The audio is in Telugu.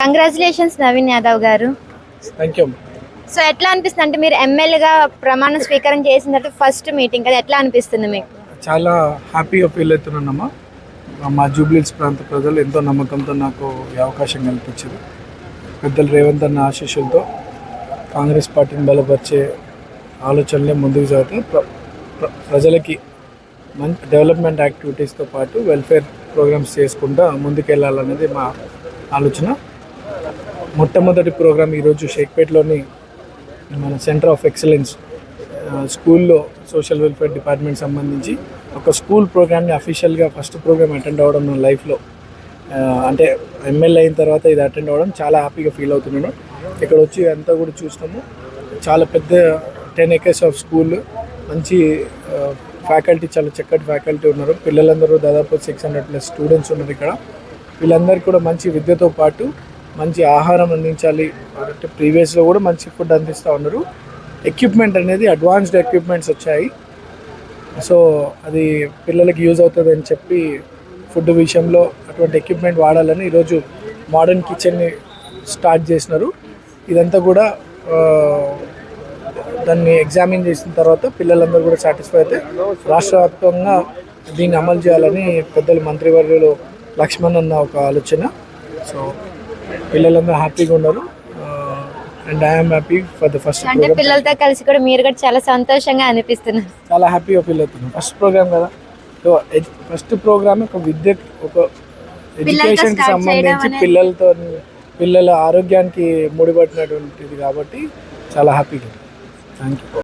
కంగ్రాచులేషన్స్ నవీన్ యాదవ్ గారు. Thank you. సో ఎట్లా అనిపిస్తుంది అంటే మీరు ఎమ్మెల్యేగా ప్రమాణ స్వీకారం చేసిన తర్వాత ఫస్ట్ మీటింగ్ అది ఎట్లా అనిపిస్తుంది మీకు? చాలా హ్యాపీగా ఫీల్ అవుతున్నానమ్మా. మా జూబ్లీహిల్స్ ప్రాంత ప్రజలు ఎంతో నమ్మకంతో నాకు ఈ అవకాశం కల్పించారు. పెద్దలు రేవంత్ అన్న ఆశీస్సులతో కాంగ్రెస్ పార్టీని బలపరిచే ఆలోచనలే ముందుకు సాగుతాయి. ప్రజలకి మంచి డెవలప్మెంట్ యాక్టివిటీస్తో పాటు వెల్ఫేర్ ప్రోగ్రామ్స్ చేసుకుంటూ ముందుకెళ్ళాలనేది మా ఆలోచన. మొట్టమొదటి ప్రోగ్రాం ఈరోజు షేక్పేట్లోని మన సెంటర్ ఆఫ్ ఎక్సలెన్స్ స్కూల్లో సోషల్ వెల్ఫేర్ డిపార్ట్మెంట్ సంబంధించి ఒక స్కూల్ ప్రోగ్రామ్ని అఫీషియల్గా ఫస్ట్ ప్రోగ్రామ్ అటెండ్ అవ్వడం నా లైఫ్లో, అంటే ఎమ్మెల్యే అయిన తర్వాత ఇది అటెండ్ అవ్వడం చాలా హ్యాపీగా ఫీల్ అవుతున్నాను. ఇక్కడ వచ్చి అంతా కూడా చూసినాము. చాలా పెద్ద 10 acres ఆఫ్ స్కూల్, మంచి ఫ్యాకల్టీ, చాలా చక్కటి ఫ్యాకల్టీ ఉన్నారు. పిల్లలందరూ దాదాపు 600+ స్టూడెంట్స్ ఉన్నారు ఇక్కడ. వీళ్ళందరికీ కూడా మంచి విద్యతో పాటు మంచి ఆహారం అందించాలి అంటే ప్రీవియస్లో కూడా మంచి ఫుడ్ అందిస్తూ ఉన్నారు. ఎక్విప్మెంట్ అనేది అడ్వాన్స్డ్ ఎక్విప్మెంట్స్ వచ్చాయి. సో అది పిల్లలకి యూజ్ అవుతుంది అని చెప్పి ఫుడ్ విషయంలో అటువంటి ఎక్విప్మెంట్ వాడాలని ఈరోజు మోడర్న్ కిచెన్ని స్టార్ట్ చేసినారు. ఇదంతా కూడా దాన్ని ఎగ్జామిన్ చేసిన తర్వాత పిల్లలందరూ కూడా సాటిస్ఫై అయితే రాష్ట్ర వ్యాప్తంగా దీన్ని అమలు చేయాలని పెద్దలు మంత్రివర్యులు లక్ష్మణ్ అన్న ఒక ఆలోచన. సో పిల్లలందరూ హ్యాపీగా ఉన్నారు and I'm happy for the first. అంటే పిల్లలతో కలిసి కూడా మీరు కూడా చాలా సంతోషంగా అనిపిస్తున్నారు. చాలా హ్యాపీగా ఫీల్ అవుతున్నాను. ఫస్ట్ ప్రోగ్రామ్ కదా, సో ఫస్ట్ ప్రోగ్రామ్ ఒక విద్య, ఒక ఎడ్యుకేషన్కి సంబంధించి పిల్లల ఆరోగ్యానికి ముడిపడినటువంటిది కాబట్టి చాలా హ్యాపీగా. Thank you.